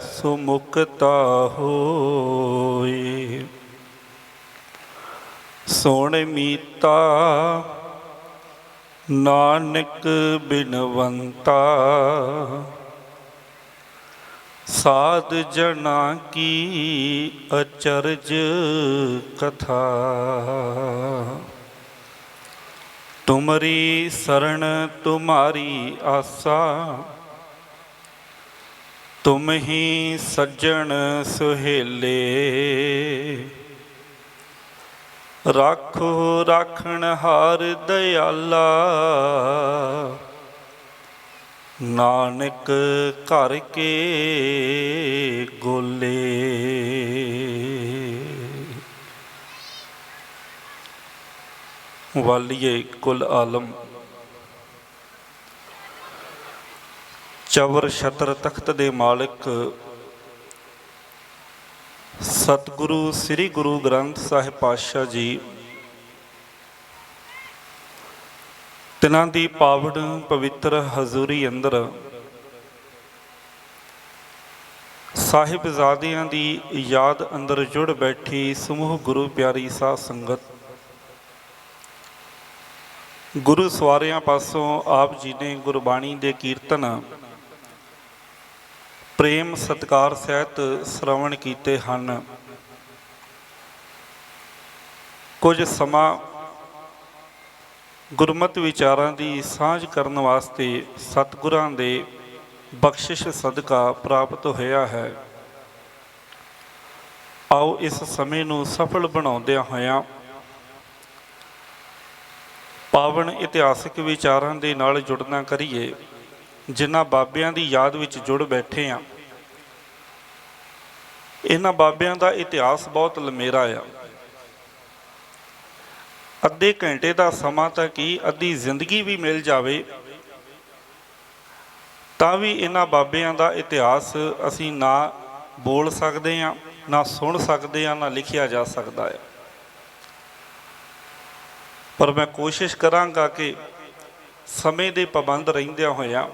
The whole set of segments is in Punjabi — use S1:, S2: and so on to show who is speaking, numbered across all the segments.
S1: ਸੁਮੁਕਤਾ ਹੋਏ। ਸੁਣ ਮੀਤਾ ਨਾਨਕ ਬਿਨਵੰਤਾ, ਸਾਧ ਜਨਾ ਕੀ ਅਚਰਜ ਕਥਾ। ਤੁਮਰੀ ਸਰਣ ਤੁਮਾਰੀ ਆਸਾ, ਤੁਮ ਹੀ ਸੱਜਣ ਸੁਹੇਲੇ। ਰਾਖੋ ਰਾਖਣਹਾਰ ਦਇਆਲਾ, ਨਾਨਕ ਘਰ ਕੇ ਗੋਲੇ। ਵਾਲੀਏ ਕੁਲ ਆਲਮ, ਚਵਰ ਛਤਰ ਤਖਤ ਦੇ ਮਾਲਕ ਸਤਿਗੁਰੂ ਸ੍ਰੀ ਗੁਰੂ ਗ੍ਰੰਥ ਸਾਹਿਬ ਪਾਤਸ਼ਾਹ ਜੀ, ਤਿਨਾਂ ਦੀ ਪਾਵਨ ਪਵਿੱਤਰ ਹਜ਼ੂਰੀ ਅੰਦਰ ਸਾਹਿਬਜ਼ਾਦਿਆਂ ਦੀ ਯਾਦ ਅੰਦਰ ਜੁੜ ਬੈਠੀ ਸਮੂਹ ਗੁਰੂ ਪਿਆਰੀ ਸਾਧ ਸੰਗਤ, ਗੁਰੂ ਸਵਾਰਿਆਂ ਪਾਸੋਂ ਆਪ ਜੀ ਨੇ ਗੁਰਬਾਣੀ ਦੇ ਕੀਰਤਨ ਪ੍ਰੇਮ ਸਤਿਕਾਰ ਸਹਿਤ ਸ਼ਰਵਣ ਕੀਤੇ ਹਨ। ਕੁਝ ਸਮਾਂ ਗੁਰਮਤਿ ਵਿਚਾਰਾਂ ਦੀ ਸਾਂਝ ਕਰਨ ਵਾਸਤੇ ਸਤਿਗੁਰਾਂ ਦੇ ਬਖਸ਼ਿਸ਼ ਸਦਕਾ ਪ੍ਰਾਪਤ ਹੋਇਆ ਹੈ। ਆਓ ਇਸ ਸਮੇਂ ਨੂੰ ਸਫਲ ਬਣਾਉਂਦਿਆਂ ਹੋਇਆਂ ਪਾਵਨ ਇਤਿਹਾਸਿਕ ਵਿਚਾਰਾਂ ਦੇ ਨਾਲ ਜੁੜਨਾ ਕਰੀਏ। ਜਿਨ੍ਹਾਂ ਬਾਬਿਆਂ ਦੀ ਯਾਦ ਵਿੱਚ ਜੁੜ ਬੈਠੇ ਹਾਂ, ਇਹਨਾਂ ਬਾਬਿਆਂ ਦਾ ਇਤਿਹਾਸ ਬਹੁਤ ਲੰਮੇਰਾ ਆ। ਅੱਧੇ ਘੰਟੇ ਦਾ ਸਮਾਂ ਤਾਂ ਕੀ, ਅੱਧੀ ਜ਼ਿੰਦਗੀ ਵੀ ਮਿਲ ਜਾਵੇ ਤਾਂ ਵੀ ਇਹਨਾਂ ਬਾਬਿਆਂ ਦਾ ਇਤਿਹਾਸ ਅਸੀਂ ਨਾ ਬੋਲ ਸਕਦੇ ਹਾਂ, ਨਾ ਸੁਣ ਸਕਦੇ ਹਾਂ, ਨਾ ਲਿਖਿਆ ਜਾ ਸਕਦਾ ਹੈ। ਪਰ ਮੈਂ ਕੋਸ਼ਿਸ਼ ਕਰਾਂਗਾ ਕਿ ਸਮੇਂ ਦੇ ਪਾਬੰਦ ਰਹਿੰਦਿਆਂ ਹੋਇਆਂ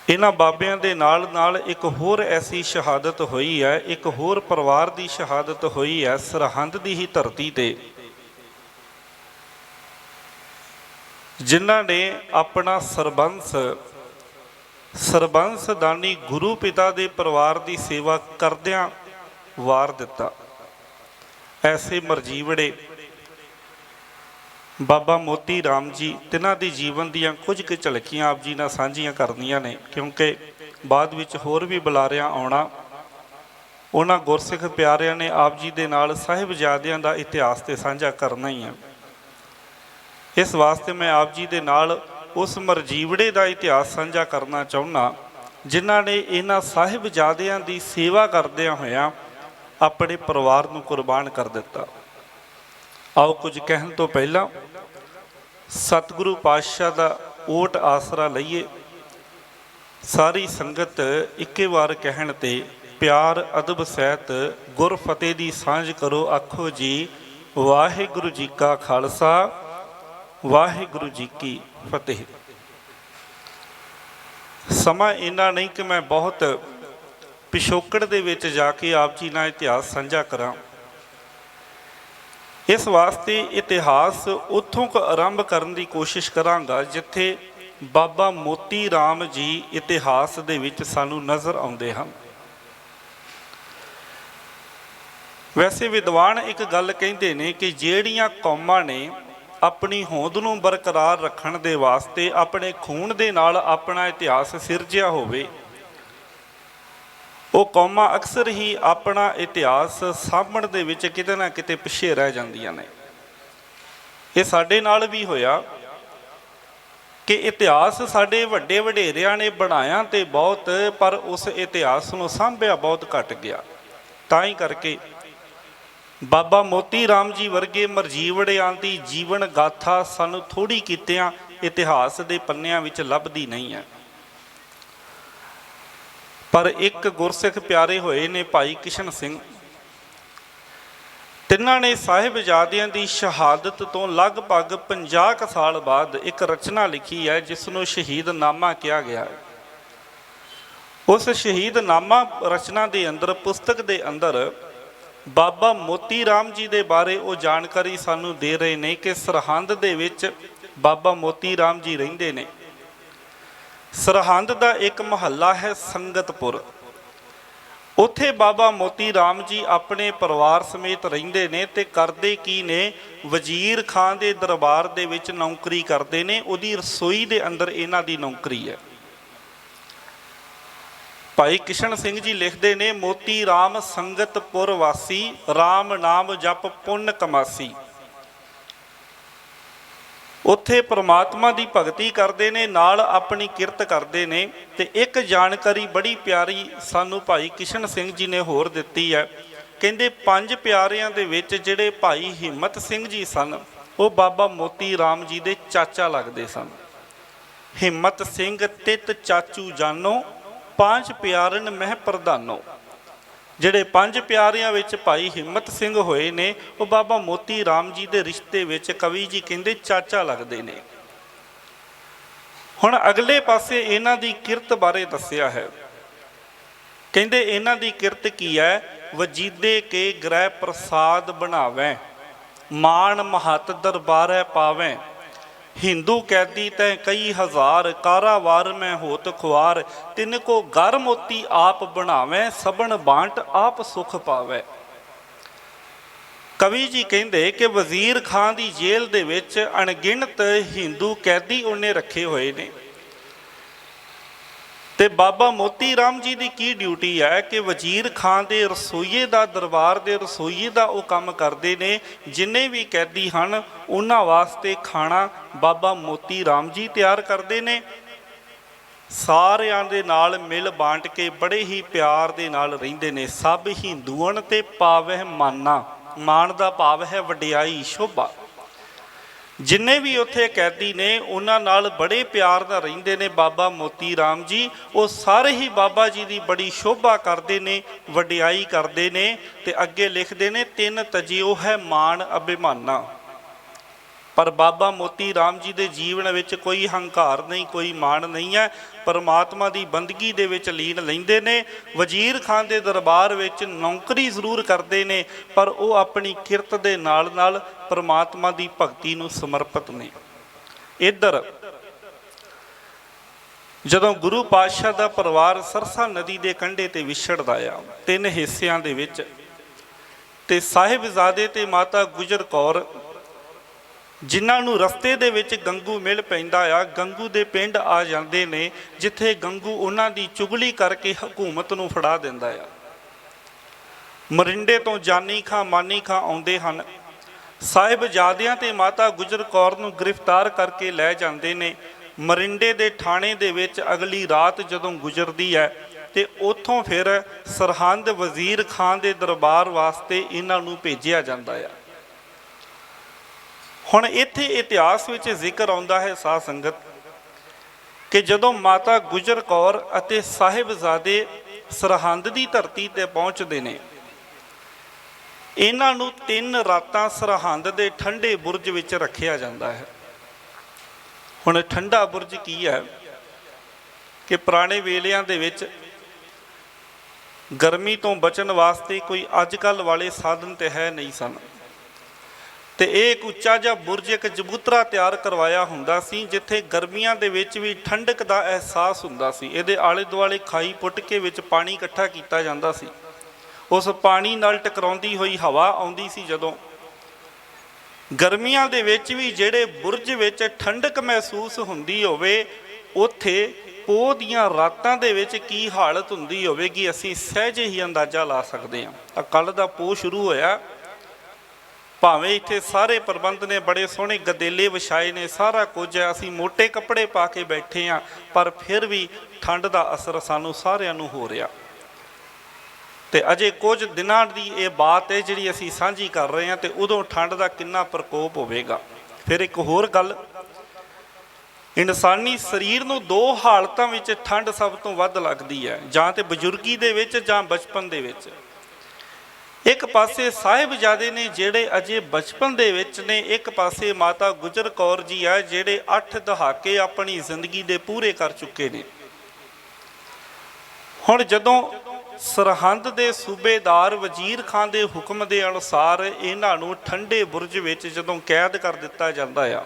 S1: ਇਹਨਾਂ ਬਾਬਿਆਂ ਦੇ ਨਾਲ ਨਾਲ ਇੱਕ ਹੋਰ ਐਸੀ ਸ਼ਹਾਦਤ ਹੋਈ ਹੈ, ਇੱਕ ਹੋਰ ਪਰਿਵਾਰ ਦੀ ਸ਼ਹਾਦਤ ਹੋਈ ਹੈ ਸਰਹੰਦ ਦੀ ਹੀ ਧਰਤੀ ਤੇ, ਜਿਨ੍ਹਾਂ ਨੇ ਆਪਣਾ ਸਰਬੰਸ ਦਾਨੀ ਗੁਰੂ ਪਿਤਾ ਦੇ ਪਰਿਵਾਰ ਦੀ ਸੇਵਾ ਕਰਦਿਆਂ ਵਾਰ ਦਿੱਤਾ। ਐਸੇ ਮਰਜੀਵੜੇ ਬਾਬਾ ਮੋਤੀ ਰਾਮ ਜੀ, ਤਿਨਾਂ ਦੀ ਜੀਵਨ ਦੀਆਂ ਕੁਝ ਕੁ ਝਲਕੀਆਂ ਆਪ ਜੀ ਨਾਲ ਸਾਂਝੀਆਂ ਕਰਨੀਆਂ ਨੇ, ਕਿਉਂਕਿ ਬਾਅਦ ਵਿੱਚ ਹੋਰ ਵੀ ਬੁਲਾਰਿਆਂ ਆਉਣਾ। ਉਹਨਾਂ ਗੁਰਸਿੱਖ ਪਿਆਰਿਆਂ ਨੇ ਆਪ ਜੀ ਦੇ ਨਾਲ ਸਾਹਿਬਜ਼ਾਦਿਆਂ ਦਾ ਇਤਿਹਾਸ ਤੇ ਸਾਂਝਾ ਕਰਨਾ ਹੀ ਹੈ। ਇਸ ਵਾਸਤੇ ਮੈਂ ਆਪ ਜੀ ਦੇ ਨਾਲ ਉਸ ਮਰਜੀਵੜੇ ਦਾ ਇਤਿਹਾਸ ਸਾਂਝਾ ਕਰਨਾ ਚਾਹੁੰਦਾ, ਜਿਨ੍ਹਾਂ ਨੇ ਇਹਨਾਂ ਸਾਹਿਬਜ਼ਾਦਿਆਂ ਦੀ ਸੇਵਾ ਕਰਦਿਆਂ ਹੋਇਆਂ ਆਪਣੇ ਪਰਿਵਾਰ ਨੂੰ ਕੁਰਬਾਨ ਕਰ ਦਿੱਤਾ। ਆਓ ਕੁਝ ਕਹਿਣ ਤੋਂ ਪਹਿਲਾਂ ਸਤਿਗੁਰੂ ਪਾਤਸ਼ਾਹ ਦਾ ਓਟ ਆਸਰਾ ਲਈਏ। ਸਾਰੀ ਸੰਗਤ ਇੱਕੇ ਵਾਰ ਕਹਿਣ ਤੇ ਪਿਆਰ ਅਦਬ ਸਹਿਤ ਗੁਰ ਫਤਿਹ ਦੀ ਸਾਂਝ ਕਰੋ। ਆਖੋ ਜੀ ਵਾਹਿਗੁਰੂ ਜੀ ਕਾ ਖਾਲਸਾ, ਵਾਹਿਗੁਰੂ ਜੀ ਕੀ ਫਤਿਹ। ਸਮਾਂ ਇੰਨਾ ਨਹੀਂ ਕਿ ਮੈਂ ਬਹੁਤ ਪਿਛੋਕੜ ਦੇ ਵਿੱਚ ਜਾ ਕੇ ਆਪ ਜੀ ਨਾਲ ਇਤਿਹਾਸ ਸਾਂਝਾ ਕਰਾਂ। ਇਸ ਵਾਸਤੇ ਇਤਿਹਾਸ ਉੱਥੋਂ ਕੁ ਆਰੰਭ ਕਰਨ ਦੀ ਕੋਸ਼ਿਸ਼ ਕਰਾਂਗਾ ਜਿੱਥੇ ਬਾਬਾ ਮੋਤੀ ਰਾਮ ਜੀ ਇਤਿਹਾਸ ਦੇ ਵਿੱਚ ਸਾਨੂੰ ਨਜ਼ਰ ਆਉਂਦੇ ਹਨ। ਵੈਸੇ ਵਿਦਵਾਨ ਇੱਕ ਗੱਲ ਕਹਿੰਦੇ ਨੇ ਕਿ ਜਿਹੜੀਆਂ ਕੌਮਾਂ ਨੇ ਆਪਣੀ ਹੋਂਦ ਨੂੰ ਬਰਕਰਾਰ ਰੱਖਣ ਦੇ ਵਾਸਤੇ ਆਪਣੇ ਖੂਨ ਦੇ ਨਾਲ ਆਪਣਾ ਇਤਿਹਾਸ ਸਿਰਜਿਆ ਹੋਵੇ, ਉਹ ਕੌਮਾਂ ਅਕਸਰ ਹੀ ਆਪਣਾ ਇਤਿਹਾਸ ਸਾਂਭਣ ਦੇ ਵਿੱਚ ਕਿਤੇ ਨਾ ਕਿਤੇ ਪਿੱਛੇ ਰਹਿ ਜਾਂਦੀਆਂ ਨੇ। ਇਹ ਸਾਡੇ ਨਾਲ ਵੀ ਹੋਇਆ ਕਿ ਇਤਿਹਾਸ ਸਾਡੇ ਵੱਡੇ ਵਡੇਰਿਆਂ ਨੇ ਬਣਾਇਆ ਤੇ ਬਹੁਤ, ਪਰ ਉਸ ਇਤਿਹਾਸ ਨੂੰ ਸਾਂਭਿਆ ਬਹੁਤ ਘੱਟ ਗਿਆ। ਤਾਂ ਹੀ ਕਰਕੇ ਬਾਬਾ ਮੋਤੀ ਰਾਮ ਜੀ ਵਰਗੇ ਮਰਜੀਵੜਿਆਂ ਦੀ ਜੀਵਨ ਗਾਥਾ ਸਾਨੂੰ ਥੋੜ੍ਹੀ ਕੀਤਿਆਂ ਇਤਿਹਾਸ ਦੇ ਪੰਨਿਆਂ ਵਿੱਚ ਲੱਭਦੀ ਨਹੀਂ ਹੈ। ਪਰ ਇੱਕ ਗੁਰਸਿੱਖ ਪਿਆਰੇ ਹੋਏ ਨੇ ਭਾਈ ਕਿਸ਼ਨ ਸਿੰਘ, तिन्हां ने साहिबजादियां दी शहादत तो लगभग 50 ਕੁ साल बाद एक रचना लिखी है जिसनों शहीदनामा कहा गया है। उस शहीदनामा रचना के अंदर पुस्तक के अंदर बाबा मोती राम जी के बारे वो जानकारी सानू दे रहे ने कि सरहंद दे विच बाबा मोती राम जी रहिंदे ने। सरहंद का एक महल्ला है संगतपुर, उत्थे बाबा मोती राम जी अपने परिवार समेत रहिंदे ने ते करदे की ने, वजीर खान के दरबार दे विच नौकरी करते ने। उहदी रसोई दे अंदर इन्हां दी नौकरी है। भाई किशन सिंह जी लिखते ने, मोती राम संगतपुर वासी, राम नाम जप पुण्य कमासी। उत्थे परमात्मा की भगती करते ने, नाल अपनी किरत करते ने। ते एक जानकारी बड़ी प्यारी सानू भाई किशन सिंह जी ने होर दिती है। कहंदे 5 प्यारियां दे विच जिहड़े भाई हिम्मत सिंह जी सन वो बाबा मोती राम जी दे चाचा लगदे सन। हिम्मत सिंह तित चाचू जानो, 5 प्यारन मह प्रधानो। ਜਿਹੜੇ 5 ਪਿਆਰਿਆਂ ਵਿੱਚ ਭਾਈ ਹਿੰਮਤ ਸਿੰਘ ਹੋਏ ਨੇ ਉਹ ਬਾਬਾ ਮੋਤੀ ਰਾਮ ਜੀ ਦੇ ਰਿਸ਼ਤੇ ਵਿੱਚ ਕਵੀ ਜੀ ਕਹਿੰਦੇ ਚਾਚਾ ਲੱਗਦੇ ਨੇ। ਹੁਣ ਅਗਲੇ ਪਾਸੇ ਇਹਨਾਂ ਦੀ ਕਿਰਤ ਬਾਰੇ ਦੱਸਿਆ ਹੈ। ਕਹਿੰਦੇ ਇਹਨਾਂ ਦੀ ਕਿਰਤ ਕੀ ਹੈ? ਵਜੀਦੇ ਕੇ ਗ੍ਰਹਿ ਪ੍ਰਸਾਦ ਬਣਾਵੈ, ਮਾਣ ਮਹਤ ਦਰਬਾਰੈ ਪਾਵੈ। हिंदू कैदी तै कई हजार, कारावार में होत खुआर। तिनको घर मोती आप बनावे, सबन बांट आप सुख पावे। कवि जी कहते कि वजीर खान की जेल दे विच अणगिणत हिंदू कैदी उन्हें रखे हुए ने ते बाबा मोती राम जी की की ड्यूटी है कि वजीर खान के रसोईए का, दरबार के रसोईए का वो काम करते ने। जिन्ने भी कैदी हैं उन्हां वास्ते खाना बाबा मोती राम जी तैयार करते ने। सारियां दे नाल मिल बांट के बड़े ही प्यार दे नाल रहिंदे ने। सब हिंदूअन ते पावह माना, मान का भाव है वडियाई शोभा। जिन्ने भी उत्थे कैदी ने उन्हां नाल बड़े प्यार नाल रहिंदे ने बाबा मोती राम जी। वो सारे ही बाबा जी की बड़ी शोभा करते ने, वडियाई करते ने। ते अगे लिखते ने, 3 तजियो है मान अभिमाना। पर बाबा मोती राम जी के जीवन में कोई हंकार नहीं, कोई मान नहीं है। परमात्मा की बंदगी दे विच लीन लैंदे ने। वजीर खान के दरबार विच नौकरी जरूर करते ने पर वो अपनी किरत दे नाल नाल परमात्मा की भगती नूं समर्पित ने। इधर जदों गुरु पातशाह का परिवार सरसा नदी के कंढे ते विछड़दा आ 3 हिस्सियां दे विच, ते साहिबजादे ते माता गुजर कौर जिन्हां नूं रस्ते दे विच गंगू मिल पैंदा आ, गंगू दे पिंड आ जांदे ने जिथे गंगू उन्हां दी चुगली करके हुकूमत नूं फड़ा दिंदा आ। मरिंडे तो जानी खां मानी खां आउंदे हन। साहिबजादियां ते माता गुजर कौर नूं गिरफ्तार करके लै जांदे ने। मरिंडे दे थाणे दे विच अगली रात जदों गुजरदी है ते उत्थों फिर सरहंद वजीर खान दे दरबार वास्ते इन्हां नूं भेजिया जांदा है। हुण इत्थे इतिहास विच जिक्र आउंदा है साध संगत कि जदों माता गुजर कौर अते साहिबजादे सरहंद की धरती ते पहुँचते ने, इन्हां नूं 3 रातां सरहंद दे ठंडे बुरज विच रखिया जांदा है। हुण ठंडा बुरज की है कि पुराने वेलियां दे विच गर्मी तो बचन वास्ते कोई अजकल वाले साधन ते है नहीं सन। तो एक उच्चा जिहा बुरज एक चबूतरा तैयार करवाया हुंदा सी जिथे गर्मियां दे विच भी ठंडक का एहसास हुंदा सी। इहदे आले दुआले खाई पुट के विच पानी इकट्ठा किया जांदा सी। उस पानी नाल टकराउंदी होई हवा आउंदी सी। जदों गर्मियां दे विच भी जिहड़े बुरज विच ठंडक महसूस हुंदी होवे उत्थे पोह दीआं रातां दे विच की हालत हुंदी होवेगी असीं सहज ही अंदाजा ला सकदे हां। कल दा पोह शुरू होया, भावें इत्थे सारे प्रबंध ने बड़े सोहणे गदेले विछाए ने, सारा कुछ है, असीं मोटे कपड़े पा के बैठे हाँ पर फिर भी ठंड का असर सानू सारिआं नूं हो रहा। तो अजे कुछ दिनां की ये बात है जिहड़ी असीं साझी कर रहे हैं, तो उदों ठंड का कितना प्रकोप होवेगा। फिर एक होर गल, इंसानी शरीर नूं 2 हालतां विच ठंड सब तो वध लगदी है, जां ते बजुर्गी दे विच जां बचपन दे विच। ਇੱਕ ਪਾਸੇ ਸਾਹਿਬਜ਼ਾਦੇ ਨੇ ਜਿਹੜੇ ਅਜੇ ਬਚਪਨ ਦੇ ਵਿੱਚ ਨੇ, ਇੱਕ ਪਾਸੇ ਮਾਤਾ ਗੁਜਰ ਕੌਰ ਜੀ ਆ ਜਿਹੜੇ 8 ਦਹਾਕੇ ਆਪਣੀ ਜ਼ਿੰਦਗੀ ਦੇ ਪੂਰੇ ਕਰ ਚੁੱਕੇ ਨੇ। ਹੁਣ ਜਦੋਂ ਸਰਹੰਦ ਦੇ ਸੂਬੇਦਾਰ ਵਜ਼ੀਰ ਖਾਨ ਦੇ ਹੁਕਮ ਦੇ ਅਨੁਸਾਰ ਇਹਨਾਂ ਨੂੰ ਠੰਡੇ ਬੁਰਜ ਵਿੱਚ ਜਦੋਂ ਕੈਦ ਕਰ ਦਿੱਤਾ ਜਾਂਦਾ ਆ,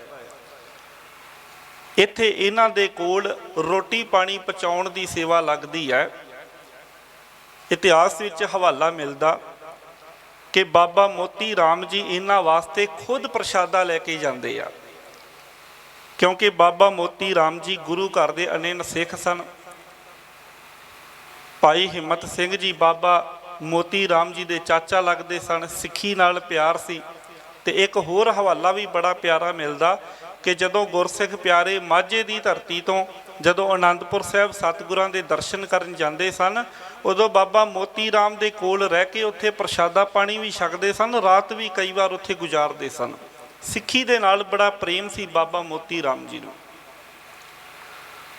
S1: ਇੱਥੇ ਇਹਨਾਂ ਦੇ ਕੋਲ ਰੋਟੀ ਪਾਣੀ ਪਹੁੰਚਾਉਣ ਦੀ ਸੇਵਾ ਲੱਗਦੀ ਹੈ। ਇਤਿਹਾਸ ਵਿੱਚ ਹਵਾਲਾ ਮਿਲਦਾ ਕਿ ਬਾਬਾ ਮੋਤੀ ਰਾਮ ਜੀ ਇਹਨਾਂ ਵਾਸਤੇ ਖੁਦ ਪ੍ਰਸ਼ਾਦਾ ਲੈ ਕੇ ਜਾਂਦੇ ਆ, ਕਿਉਂਕਿ ਬਾਬਾ ਮੋਤੀ ਰਾਮ ਜੀ ਗੁਰੂ ਘਰ ਦੇ ਅਨੇਨ ਸਿੱਖ ਸਨ। ਭਾਈ ਹਿੰਮਤ ਸਿੰਘ ਜੀ ਬਾਬਾ ਮੋਤੀ ਰਾਮ ਜੀ ਦੇ ਚਾਚਾ ਲੱਗਦੇ ਸਨ, ਸਿੱਖੀ ਨਾਲ ਪਿਆਰ ਸੀ। ਤੇ ਇੱਕ ਹੋਰ ਹਵਾਲਾ ਵੀ ਬੜਾ ਪਿਆਰਾ ਮਿਲਦਾ ਕਿ ਜਦੋਂ ਗੁਰਸਿੱਖ ਪਿਆਰੇ ਮਾਝੇ ਦੀ ਧਰਤੀ ਤੋਂ ਜਦੋਂ ਅਨੰਦਪੁਰ ਸਾਹਿਬ ਸਤਿਗੁਰਾਂ ਦੇ ਦਰਸ਼ਨ ਕਰਨ ਜਾਂਦੇ ਸਨ, ਉਦੋਂ ਬਾਬਾ ਮੋਤੀ ਰਾਮ ਦੇ ਕੋਲ ਰਹਿ ਕੇ ਉੱਥੇ ਪ੍ਰਸ਼ਾਦਾ ਪਾਣੀ ਵੀ ਛਕਦੇ ਸਨ, ਰਾਤ ਵੀ ਕਈ ਵਾਰ ਉੱਥੇ ਗੁਜ਼ਾਰਦੇ ਸਨ। ਸਿੱਖੀ ਦੇ ਨਾਲ ਬੜਾ ਪ੍ਰੇਮ ਸੀ ਬਾਬਾ ਮੋਤੀ ਰਾਮ ਜੀ ਨੂੰ।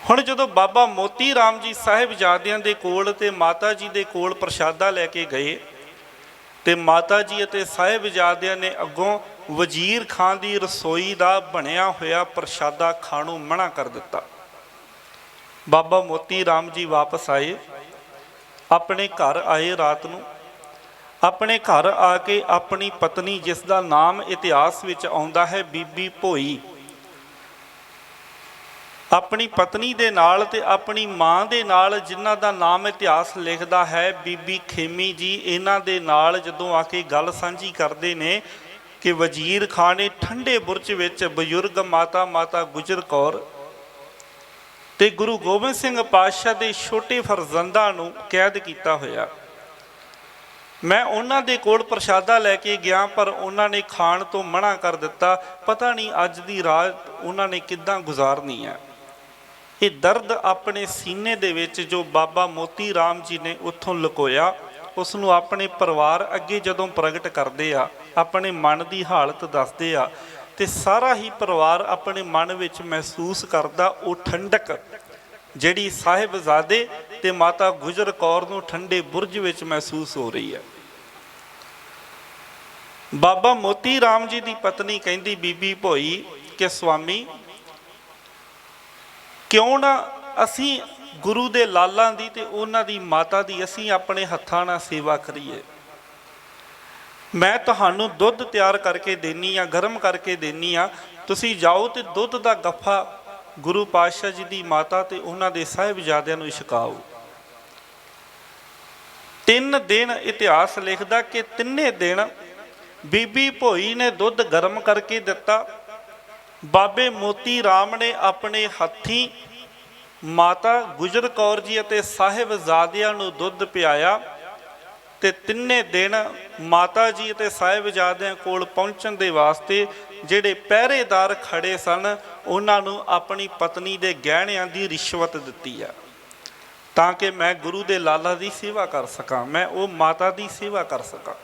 S1: ਹੁਣ ਜਦੋਂ ਬਾਬਾ ਮੋਤੀ ਰਾਮ ਜੀ ਸਾਹਿਬਜ਼ਾਦਿਆਂ ਦੇ ਕੋਲ ਤੇ ਮਾਤਾ ਜੀ ਦੇ ਕੋਲ ਪ੍ਰਸ਼ਾਦਾ ਲੈ ਕੇ ਗਏ, ਤੇ ਮਾਤਾ ਜੀ ਅਤੇ ਸਾਹਿਬਜ਼ਾਦਿਆਂ ਨੇ ਅੱਗੋਂ ਵਜ਼ੀਰ ਖਾਨ ਦੀ ਰਸੋਈ ਦਾ ਬਣਿਆ ਹੋਇਆ ਪ੍ਰਸ਼ਾਦਾ ਖਾਣੋਂ ਮਨਾ ਕਰ ਦਿੱਤਾ। ਬਾਬਾ ਮੋਤੀ ਰਾਮ ਜੀ ਵਾਪਸ ਆਏ, ਆਪਣੇ ਘਰ ਆਏ। ਰਾਤ ਨੂੰ ਆਪਣੇ ਘਰ ਆ ਕੇ ਆਪਣੀ ਪਤਨੀ, ਜਿਸ ਦਾ ਨਾਮ ਇਤਿਹਾਸ ਵਿੱਚ ਆਉਂਦਾ ਹੈ ਬੀਬੀ ਭੋਈ, ਆਪਣੀ ਪਤਨੀ ਦੇ ਨਾਲ ਤੇ ਆਪਣੀ ਮਾਂ ਦੇ ਨਾਲ, ਜਿਨ੍ਹਾਂ ਦਾ ਨਾਮ ਇਤਿਹਾਸ ਲਿਖਦਾ ਹੈ ਬੀਬੀ ਖੇਮੀ ਜੀ, ਇਹਨਾਂ ਦੇ ਨਾਲ ਜਦੋਂ ਆ ਕੇ ਗੱਲ ਸਾਂਝੀ ਕਰਦੇ ਨੇ ਕਿ ਵਜ਼ੀਰ ਖਾਨ ਨੇ ਠੰਡੇ ਬੁਰਜ ਵਿੱਚ ਬਜ਼ੁਰਗ ਮਾਤਾ ਗੁਜਰ ਕੌਰ ਤੇ ਗੁਰੂ ਗੋਬਿੰਦ ਸਿੰਘ ਪਾਤਸ਼ਾਹ ਦੇ ਛੋਟੇ ਫਰਜ਼ੰਦਾਂ ਨੂੰ ਕੈਦ ਕੀਤਾ ਹੋਇਆ। ਮੈਂ ਉਹਨਾਂ ਦੇ ਕੋਲ ਪ੍ਰਸ਼ਾਦਾ ਲੈ ਕੇ ਗਿਆ, ਪਰ ਉਹਨਾਂ ਨੇ ਖਾਣ ਤੋਂ ਮਨਾ ਕਰ ਦਿੱਤਾ। ਪਤਾ ਨਹੀਂ ਅੱਜ ਦੀ ਰਾਤ ਉਹਨਾਂ ਨੇ ਕਿੱਦਾਂ ਗੁਜ਼ਾਰਨੀ ਹੈ। ਇਹ ਦਰਦ ਆਪਣੇ ਸੀਨੇ ਦੇ ਵਿੱਚ ਜੋ ਬਾਬਾ ਮੋਤੀ ਰਾਮ ਜੀ ਨੇ ਉੱਥੋਂ ਲੁਕੋਇਆ, ਉਸ ਨੂੰ ਆਪਣੇ ਪਰਿਵਾਰ ਅੱਗੇ ਜਦੋਂ ਪ੍ਰਗਟ ਕਰਦੇ ਆ, ਆਪਣੇ ਮਨ ਦੀ ਹਾਲਤ ਦੱਸਦੇ ਆ, ਤੇ ਸਾਰਾ ਹੀ ਪਰਿਵਾਰ ਆਪਣੇ ਮਨ ਵਿੱਚ ਮਹਿਸੂਸ ਕਰਦਾ ਉਹ ਠੰਡਕ ਜਿਹੜੀ ਸਾਹਿਬਜ਼ਾਦੇ ਤੇ ਮਾਤਾ ਗੁਜਰ ਕੌਰ ਨੂੰ ਠੰਡੇ ਬੁਰਜ ਵਿੱਚ ਮਹਿਸੂਸ ਹੋ ਰਹੀ ਹੈ। ਬਾਬਾ ਮੋਤੀ ਰਾਮ ਜੀ ਦੀ ਪਤਨੀ ਕਹਿੰਦੀ ਬੀਬੀ ਭੋਈ ਕਿ ਸਵਾਮੀ, ਕਿਉਂ ਨਾ ਅਸੀਂ ਗੁਰੂ ਦੇ ਲਾਲਾਂ ਦੀ ਤੇ ਉਹਨਾਂ ਦੀ ਮਾਤਾ ਦੀ ਅਸੀਂ ਆਪਣੇ ਹੱਥਾਂ ਨਾਲ ਸੇਵਾ ਕਰੀਏ। ਮੈਂ ਤੁਹਾਨੂੰ ਦੁੱਧ ਤਿਆਰ ਕਰਕੇ ਦੇਣੀ ਆ, ਗਰਮ ਕਰਕੇ ਦੇਣੀ ਆ, ਤੁਸੀਂ ਜਾਓ ਤੇ ਦੁੱਧ ਦਾ ਗੱਫਾ ਗੁਰੂ ਪਾਤਸ਼ਾਹ ਜੀ ਦੀ ਮਾਤਾ ਤੇ ਉਹਨਾਂ ਦੇ ਸਾਹਿਬਜ਼ਾਦਿਆਂ ਨੂੰ ਛਕਾਓ। 3 ਦਿਨ ਇਤਿਹਾਸ ਲਿਖਦਾ ਕਿ ਤਿੰਨੇ ਦਿਨ ਬੀਬੀ ਭੋਈ ਨੇ ਦੁੱਧ ਗਰਮ ਕਰਕੇ ਦਿੱਤਾ। ਬਾਬੇ ਮੋਤੀ ਰਾਮ ਨੇ ਆਪਣੇ ਹੱਥੀਂ ਮਾਤਾ ਗੁਜਰ ਕੌਰ ਜੀ ਅਤੇ ਸਾਹਿਬਜ਼ਾਦਿਆਂ ਨੂੰ ਦੁੱਧ ਪਿਆਇਆ, ਤੇ ਤਿੰਨੇ ਦਿਨ ਮਾਤਾ ਜੀ ਅਤੇ ਸਾਹਿਬਜ਼ਾਦਿਆਂ ਕੋਲ ਪਹੁੰਚਣ ਦੇ ਵਾਸਤੇ ਜਿਹੜੇ ਪਹਿਰੇਦਾਰ ਖੜੇ ਸਨ, ਉਹਨਾਂ ਨੂੰ ਆਪਣੀ ਪਤਨੀ ਦੇ ਗਹਿਣਿਆਂ ਦੀ ਰਿਸ਼ਵਤ ਦਿੱਤੀ ਹੈ, ਤਾਂ ਕਿ ਮੈਂ ਗੁਰੂ ਦੇ ਲਾਲਾ ਦੀ ਸੇਵਾ ਕਰ ਸਕਾਂ, ਮੈਂ ਉਹ ਮਾਤਾ ਦੀ ਸੇਵਾ ਕਰ ਸਕਾਂ।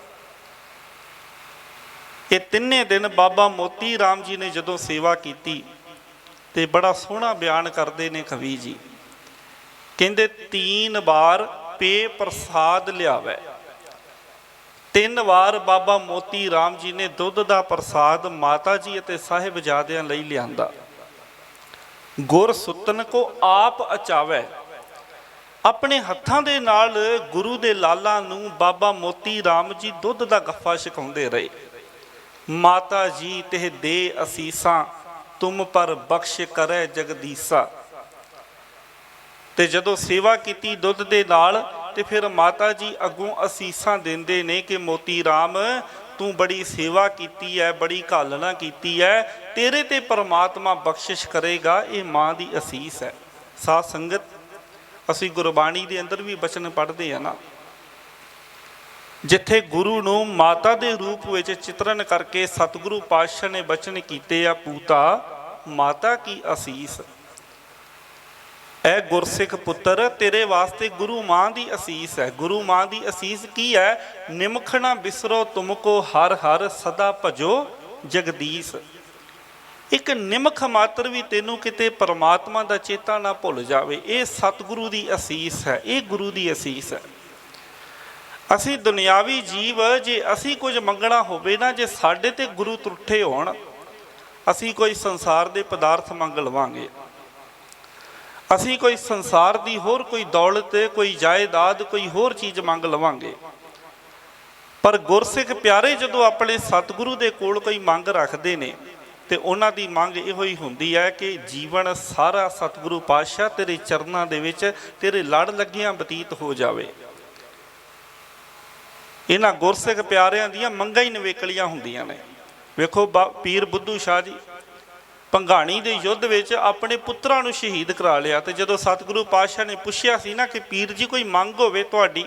S1: ਇਹ ਤਿੰਨੇ ਦਿਨ ਬਾਬਾ ਮੋਤੀ ਰਾਮ ਜੀ ਨੇ ਜਦੋਂ ਸੇਵਾ ਕੀਤੀ, ਤੇ ਬੜਾ ਸੋਹਣਾ ਬਿਆਨ ਕਰਦੇ ਨੇ ਕਵੀ ਜੀ, ਕਹਿੰਦੇ 3 ਵਾਰ ਪੇ ਪ੍ਰਸਾਦ ਲਿਆਵੇ। 3 ਵਾਰ ਬਾਬਾ ਮੋਤੀ ਰਾਮ ਜੀ ਨੇ ਦੁੱਧ ਦਾ ਪ੍ਰਸਾਦ ਮਾਤਾ ਜੀ ਅਤੇ ਸਾਹਿਬਜ਼ਾਦਿਆਂ ਲਈ ਲਿਆਂਦਾ। ਗੁਰ ਸੁਤਨ ਕੋ ਆਪ ਅਚਾਵੇ, ਆਪਣੇ ਹੱਥਾਂ ਦੇ ਨਾਲ ਗੁਰੂ ਦੇ ਲਾਲਾਂ ਨੂੰ ਬਾਬਾ ਮੋਤੀ ਰਾਮ ਜੀ ਦੁੱਧ ਦਾ ਗੱਫਾ ਛਕਾਉਂਦੇ ਰਹੇ। ਮਾਤਾ ਜੀ ਤੇ ਦੇ ਅਸੀਸਾਂ, ਤੁਮ ਪਰ ਬਖਸ਼ ਕਰੇ ਜਗਦੀਸਾ। ਤੇ ਜਦੋਂ ਸੇਵਾ ਕੀਤੀ ਦੁੱਧ ਦੇ ਨਾਲ, ਤੇ ਫਿਰ ਮਾਤਾ ਜੀ ਅੱਗੋਂ ਅਸੀਸਾਂ ਦਿੰਦੇ ਨੇ ਕਿ ਮੋਤੀ ਰਾਮ, ਤੂੰ ਬੜੀ ਸੇਵਾ ਕੀਤੀ ਹੈ, ਬੜੀ ਘਾਲਣਾ ਕੀਤੀ ਹੈ, ਤੇਰੇ ਤੇ ਪਰਮਾਤਮਾ ਬਖਸ਼ਿਸ਼ ਕਰੇਗਾ। ਇਹ ਮਾਂ ਦੀ ਅਸੀਸ ਹੈ। ਸਾਧ ਸੰਗਤ, ਅਸੀਂ ਗੁਰਬਾਣੀ ਦੇ ਅੰਦਰ ਵੀ ਬਚਨ ਪੜ੍ਹਦੇ ਆ ਨਾ, ਜਿੱਥੇ ਗੁਰੂ ਨੂੰ ਮਾਤਾ ਦੇ ਰੂਪ ਵਿੱਚ ਚਿਤਰਨ ਕਰਕੇ ਸਤਿਗੁਰੂ ਪਾਤਸ਼ਾਹ ਨੇ ਬਚਨ ਕੀਤੇ ਆ, ਪੂਤਾ ਮਾਤਾ ਕੀ ਅਸੀਸ। ਐ ਗੁਰਸਿੱਖ ਪੁੱਤਰ, ਤੇਰੇ ਵਾਸਤੇ ਗੁਰੂ ਮਾਂ ਦੀ ਅਸੀਸ ਹੈ। ਗੁਰੂ ਮਾਂ ਦੀ ਅਸੀਸ ਕੀ ਹੈ? ਨਿਮਖ ਨਾ ਬਿਸਰੋ ਤੁਮਕੋ ਹਰ ਹਰ ਸਦਾ ਭਜੋ ਜਗਦੀਸ਼। ਇੱਕ ਨਿਮਖ ਮਾਤਰ ਵੀ ਤੈਨੂੰ ਕਿਤੇ ਪਰਮਾਤਮਾ ਦਾ ਚੇਤਾ ਨਾ ਭੁੱਲ ਜਾਵੇ। ਇਹ ਸਤਿਗੁਰੂ ਦੀ ਅਸੀਸ ਹੈ, ਇਹ ਗੁਰੂ ਦੀ ਅਸੀਸ ਹੈ। ਅਸੀਂ ਦੁਨਿਆਵੀ ਜੀਵ ਜੇ ਅਸੀਂ ਕੁਝ ਮੰਗਣਾ ਹੋਵੇ ਨਾ, ਜੇ ਸਾਡੇ ਤੇ ਗੁਰੂ ਤਰੁੱਠੇ ਹੋਣ, ਅਸੀਂ ਕੋਈ ਸੰਸਾਰ ਦੇ ਪਦਾਰਥ ਮੰਗ ਲਵਾਂਗੇ, ਅਸੀਂ ਕੋਈ ਸੰਸਾਰ ਦੀ ਹੋਰ ਕੋਈ ਦੌਲਤ, ਕੋਈ ਜਾਇਦਾਦ, ਕੋਈ ਹੋਰ ਚੀਜ਼ ਮੰਗ ਲਵਾਂਗੇ। ਪਰ ਗੁਰਸਿੱਖ ਪਿਆਰੇ ਜਦੋਂ ਆਪਣੇ ਸਤਿਗੁਰੂ ਦੇ ਕੋਲ ਕੋਈ ਮੰਗ ਰੱਖਦੇ ਨੇ ਤੇ ਉਹਨਾਂ ਦੀ ਮੰਗ ਇਹੋ ਹੀ ਹੁੰਦੀ ਹੈ ਕਿ ਜੀਵਨ ਸਾਰਾ ਸਤਿਗੁਰੂ ਪਾਤਸ਼ਾਹ ਤੇਰੇ ਚਰਨਾਂ ਦੇ ਵਿੱਚ ਤੇਰੇ ਲੜ ਲੱਗਿਆਂ ਬਤੀਤ ਹੋ ਜਾਵੇ। ਇਹਨਾਂ ਗੁਰਸਿੱਖ ਪਿਆਰਿਆਂ ਦੀਆਂ ਮੰਗਾਂ ਹੀ ਨਿਵੇਕਲੀਆਂ ਹੁੰਦੀਆਂ ਨੇ। ਵੇਖੋ ਪੀਰ ਬੁੱਧੂ ਸ਼ਾਹ ਜੀ ਭੰਗਾਣੀ ਦੇ ਯੁੱਧ ਵਿੱਚ ਆਪਣੇ ਪੁੱਤਰਾਂ ਨੂੰ ਸ਼ਹੀਦ ਕਰਾ ਲਿਆ, ਤੇ ਜਦੋਂ ਸਤਿਗੁਰੂ ਪਾਤਸ਼ਾਹ ਨੇ ਪੁੱਛਿਆ ਸੀ ਨਾ ਕਿ ਪੀਰ ਜੀ ਕੋਈ ਮੰਗ ਹੋਵੇ ਤੁਹਾਡੀ,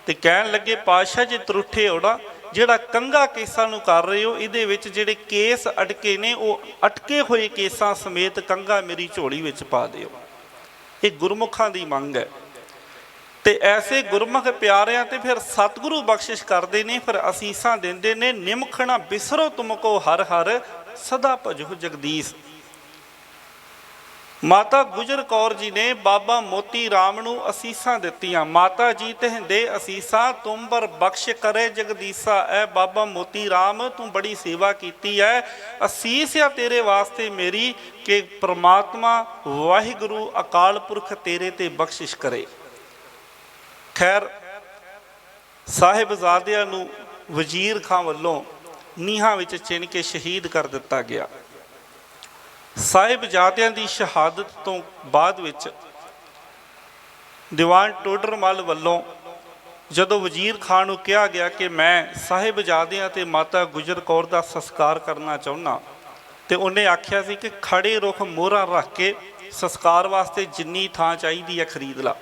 S1: ਤੇ ਕਹਿਣ ਲੱਗੇ ਪਾਤਸ਼ਾਹ ਜੇ ਤਰੁੱਠੇ ਹੋ ਨਾ, ਜਿਹੜਾ ਕੰਘਾ ਕੇਸਾਂ ਨੂੰ ਕਰ ਰਹੇ ਹੋ, ਇਹਦੇ ਵਿੱਚ ਜਿਹੜੇ ਕੇਸ ਅਟਕੇ ਨੇ ਉਹ ਅਟਕੇ ਹੋਏ ਕੇਸਾਂ ਸਮੇਤ ਕੰਘਾ ਮੇਰੀ ਝੋਲੀ ਵਿੱਚ ਪਾ ਦਿਓ। ਇਹ ਗੁਰਮੁਖਾਂ ਦੀ ਮੰਗ ਹੈ। ਤੇ ਐਸੇ ਗੁਰਮੁਖ ਪਿਆਰਿਆਂ ਤੇ ਫਿਰ ਸਤਿਗੁਰੂ ਬਖਸ਼ਿਸ਼ ਕਰਦੇ ਨੇ, ਫਿਰ ਅਸੀਸਾਂ ਦਿੰਦੇ ਨੇ। ਨਿਮਖਣਾ ਬਿਸਰੋ ਤੁਮਕੋ ਹਰ ਹਰ, ਸਦਾ ਭਜੋ ਜਗਦੀਸ਼। ਮਾਤਾ ਗੁਜਰ ਕੌਰ ਜੀ ਨੇ ਬਾਬਾ ਮੋਤੀ ਰਾਮ ਨੂੰ ਅਸੀਸਾਂ ਦਿੱਤੀਆਂ। ਮਾਤਾ ਜੀ ਤਹਿੰਦੇ ਅਸੀਸਾਂ, ਤੁਮ ਪਰ ਬਖਸ਼ ਕਰੇ ਜਗਦੀਸ਼ਾ। ਐ ਬਾਬਾ ਮੋਤੀ ਰਾਮ ਤੂੰ ਬੜੀ ਸੇਵਾ ਕੀਤੀ ਹੈ, ਅਸੀਸ ਆ ਤੇਰੇ ਵਾਸਤੇ ਮੇਰੀ ਕਿ ਪ੍ਰਮਾਤਮਾ ਵਾਹਿਗੁਰੂ ਅਕਾਲ ਪੁਰਖ ਤੇਰੇ ਤੇ ਬਖਸ਼ਿਸ਼ ਕਰੇ। ਖੈਰ ਸਾਹਿਬਜ਼ਾਦਿਆਂ ਨੂੰ ਵਜ਼ੀਰ ਖਾਂ ਵੱਲੋਂ ਨੀਹਾਂ ਵਿੱਚ ਚਿਣ ਕੇ ਸ਼ਹੀਦ ਕਰ ਦਿੱਤਾ ਗਿਆ। ਸਾਹਿਬਜ਼ਾਦਿਆਂ ਦੀ ਸ਼ਹਾਦਤ ਤੋਂ ਬਾਅਦ ਵਿੱਚ ਦੀਵਾਨ ਟੋਡਰਮੱਲ ਵੱਲੋਂ ਜਦੋਂ ਵਜ਼ੀਰ ਖਾਂ ਨੂੰ ਕਿਹਾ ਗਿਆ ਕਿ ਮੈਂ ਸਾਹਿਬਜ਼ਾਦਿਆਂ ਤੇ ਮਾਤਾ ਗੁਜਰ ਕੌਰ ਦਾ ਸੰਸਕਾਰ ਕਰਨਾ ਚਾਹੁੰਦਾ, ਤੇ ਉਹਨੇ ਆਖਿਆ ਸੀ ਕਿ ਖੜੇ ਰੁੱਖ ਮੋਹਰਾਂ ਰੱਖ ਕੇ ਸੰਸਕਾਰ ਵਾਸਤੇ ਜਿੰਨੀ ਥਾਂ ਚਾਹੀਦੀ ਹੈ ਖਰੀਦ ਲਾ।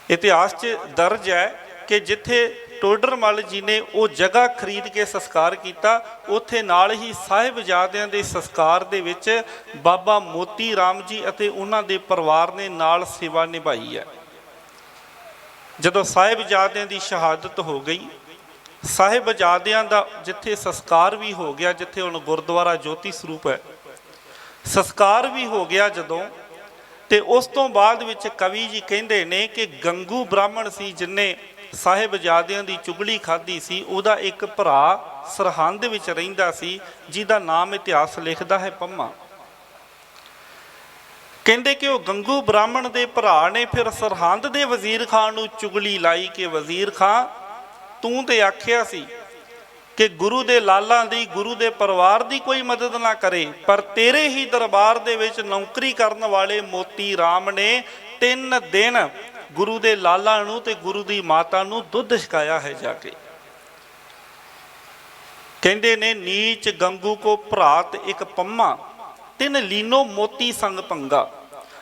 S1: ਇਤਿਹਾਸ 'ਚ ਦਰਜ ਹੈ ਕਿ ਜਿੱਥੇ ਟੋਡਰਮੱਲ ਜੀ ਨੇ ਉਹ ਜਗ੍ਹਾ ਖਰੀਦ ਕੇ ਸੰਸਕਾਰ ਕੀਤਾ, ਉੱਥੇ ਨਾਲ ਹੀ ਸਾਹਿਬਜ਼ਾਦਿਆਂ ਦੇ ਸੰਸਕਾਰ ਦੇ ਵਿੱਚ ਬਾਬਾ ਮੋਤੀ ਰਾਮ ਜੀ ਅਤੇ ਉਹਨਾਂ ਦੇ ਪਰਿਵਾਰ ਨੇ ਨਾਲ ਸੇਵਾ ਨਿਭਾਈ ਹੈ। ਜਦੋਂ ਸਾਹਿਬਜ਼ਾਦਿਆਂ ਦੀ ਸ਼ਹਾਦਤ ਹੋ ਗਈ, ਸਾਹਿਬਜ਼ਾਦਿਆਂ ਦਾ ਜਿੱਥੇ ਸੰਸਕਾਰ ਵੀ ਹੋ ਗਿਆ, ਜਿੱਥੇ ਹੁਣ ਗੁਰਦੁਆਰਾ ਜੋਤੀ ਸਰੂਪ ਹੈ, ਸੰਸਕਾਰ ਵੀ ਹੋ ਗਿਆ ਜਦੋਂ, ਤੇ ਉਸ ਤੋਂ ਬਾਅਦ ਵਿੱਚ ਕਵੀ ਜੀ ਕਹਿੰਦੇ ਨੇ ਕਿ ਗੰਗੂ ਬ੍ਰਾਹਮਣ ਸੀ ਜਿਨੇ ਸਾਹਿਬਜ਼ਾਦਿਆਂ ਦੀ ਚੁਗਲੀ ਖਾਧੀ ਸੀ, ਉਹਦਾ ਇੱਕ ਭਰਾ ਸਰਹੰਦ ਵਿੱਚ ਰਹਿੰਦਾ ਸੀ ਜਿਹਦਾ ਨਾਮ ਇਤਿਹਾਸ ਲਿਖਦਾ ਹੈ ਪੰਮਾ। ਕਹਿੰਦੇ ਕਿ ਉਹ ਗੰਗੂ ਬ੍ਰਾਹਮਣ ਦੇ ਭਰਾ ਨੇ ਫਿਰ ਸਰਹੰਦ ਦੇ ਵਜ਼ੀਰ ਖਾਨ ਨੂੰ ਚੁਗਲੀ ਲਾਈ ਕਿ ਵਜ਼ੀਰ ਖਾਂ ਤੂੰ ਤੇ ਆਖਿਆ ਸੀ ਕਿ ਗੁਰੂ ਦੇ ਲਾਲਾਂ ਦੀ, ਗੁਰੂ ਦੇ ਪਰਿਵਾਰ ਦੀ ਕੋਈ ਮਦਦ ਨਾ ਕਰੇ, ਪਰ ਤੇਰੇ ਹੀ ਦਰਬਾਰ ਦੇ ਵਿੱਚ ਨੌਕਰੀ ਕਰਨ ਵਾਲੇ ਮੋਤੀ ਰਾਮ ਨੇ 3 ਦਿਨ ਗੁਰੂ ਦੇ ਲਾਲਾਂ ਨੂੰ ਤੇ ਗੁਰੂ ਦੀ ਮਾਤਾ ਨੂੰ ਦੁੱਧ ਛਕਾਇਆ ਹੈ ਜਾ ਕੇ। ਕਹਿੰਦੇ ਨੇ ਨੀਚ ਗੰਗੂ ਕੋ ਭਰਾਤ ਇੱਕ ਪੰਮਾ, 3 ਲੀਨੋ ਮੋਤੀ ਸੰਗ ਪੰਗਾ।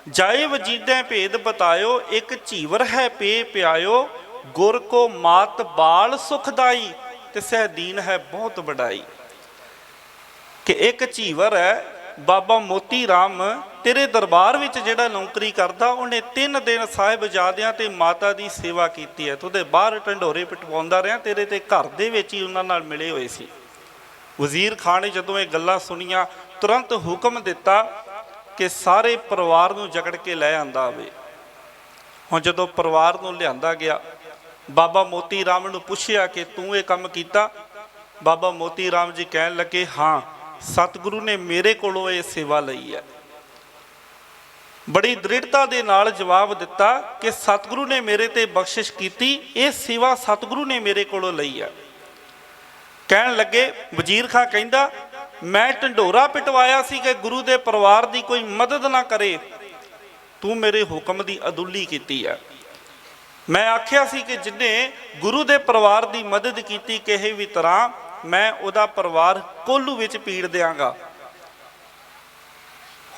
S1: ਜਾਏ ਵਜੀਦੈ ਭੇਦ ਬਤਾਇਓ, ਇੱਕ ਝੀਵਰ ਹੈ ਪੇ ਪਿਆਇਓ। ਗੁਰ ਕੋ ਮਾਤ ਬਾਲ ਸੁਖਦਾਈ, ਤੇ ਸਹਿ ਦੀਨ ਹੈ ਬਹੁਤ ਵਡਾਈ। ਕਿ ਇੱਕ ਝੀਵਰ ਹੈ ਬਾਬਾ ਮੋਤੀ ਰਾਮ ਤੇਰੇ ਦਰਬਾਰ ਵਿੱਚ ਜਿਹੜਾ ਨੌਕਰੀ ਕਰਦਾ, ਉਹਨੇ 3 ਦਿਨ ਸਾਹਿਬਜ਼ਾਦਿਆਂ ਤੇ ਮਾਤਾ ਦੀ ਸੇਵਾ ਕੀਤੀ ਹੈ। ਤੂੰ ਉਹਦੇ ਬਾਹਰ ਢੰਡੋਰੇ ਪਿਟਵਾਉਂਦਾ ਰਿਹਾ, ਤੇਰੇ ਤੇ ਘਰ ਦੇ ਵਿੱਚ ਹੀ ਉਹਨਾਂ ਨਾਲ ਮਿਲੇ ਹੋਏ ਸੀ। ਵਜ਼ੀਰ ਖਾਨ ਨੇ ਜਦੋਂ ਇਹ ਗੱਲਾਂ ਸੁਣੀਆਂ, ਤੁਰੰਤ ਹੁਕਮ ਦਿੱਤਾ ਕਿ ਸਾਰੇ ਪਰਿਵਾਰ ਨੂੰ ਜਕੜ ਕੇ ਲੈ ਆਂਦਾ ਹੋਵੇ। ਹੁਣ ਜਦੋਂ ਪਰਿਵਾਰ ਨੂੰ ਲਿਆਂਦਾ ਗਿਆ, ਬਾਬਾ ਮੋਤੀ ਰਾਮ ਨੂੰ ਪੁੱਛਿਆ ਕਿ ਤੂੰ ਇਹ ਕੰਮ ਕੀਤਾ? ਬਾਬਾ ਮੋਤੀ ਰਾਮ ਜੀ ਕਹਿਣ ਲੱਗੇ, ਹਾਂ ਸਤਿਗੁਰੂ ਨੇ ਮੇਰੇ ਕੋਲੋਂ ਇਹ ਸੇਵਾ ਲਈ ਹੈ। ਬੜੀ ਦ੍ਰਿੜਤਾ ਦੇ ਨਾਲ ਜਵਾਬ ਦਿੱਤਾ ਕਿ ਸਤਿਗੁਰੂ ਨੇ ਮੇਰੇ ਤੇ ਬਖਸ਼ਿਸ਼ ਕੀਤੀ, ਇਹ ਸੇਵਾ ਸਤਿਗੁਰੂ ਨੇ ਮੇਰੇ ਕੋਲੋਂ ਲਈ ਹੈ। ਕਹਿਣ ਲੱਗੇ, ਵਜ਼ੀਰ ਖਾਂ ਕਹਿੰਦਾ ਮੈਂ ਢੰਡੋਰਾ ਪਿਟਵਾਇਆ ਸੀ ਕਿ ਗੁਰੂ ਦੇ ਪਰਿਵਾਰ ਦੀ ਕੋਈ ਮਦਦ ਨਾ ਕਰੇ, ਤੂੰ ਮੇਰੇ ਹੁਕਮ ਦੀ ਅਦੁੱਲੀ ਕੀਤੀ ਹੈ। ਮੈਂ ਆਖਿਆ ਸੀ ਕਿ ਜਿਹਨੇ ਗੁਰੂ ਦੇ ਪਰਿਵਾਰ ਦੀ ਮਦਦ ਕੀਤੀ ਕਿਸੇ ਵੀ ਤਰ੍ਹਾਂ, ਮੈਂ ਉਹਦਾ ਪਰਿਵਾਰ ਕੋਲੂ ਵਿੱਚ ਪੀੜ ਦਿਆਂਗਾ।